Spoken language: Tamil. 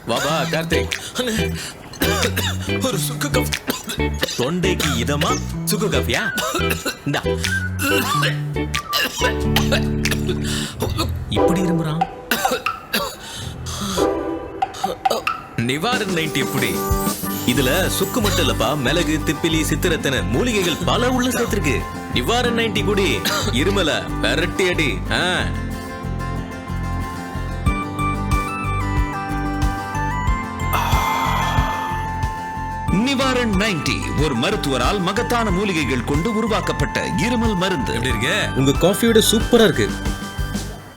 வாபா கார்த்திக். ஒரு சுக்கு காஃபி. தொண்டைக்கு இதமா சுக்கு காஃபியா? இந்தா. இப்படி இருமுறான். நிவாரண 90 எப்படி? இதுல சுக்கு மட்டும் இல்லப்பா, மிளகு, திப்பிலி, சித்திரத்தன மூலிகைகள் பல உள்ள சேர்த்திருக்கு. நிவாரண 90 குடி, இருமல விரட்டி அடி. நிவாரண் 90 ஒரு மருத்துவரால் மகத்தான மூலிகைகள் கொண்டு உருவாக்கப்பட்ட இருமல் மருந்து. எப்படி இருக்கு? உங்க காஃபியோட சூப்பரா இருக்கு.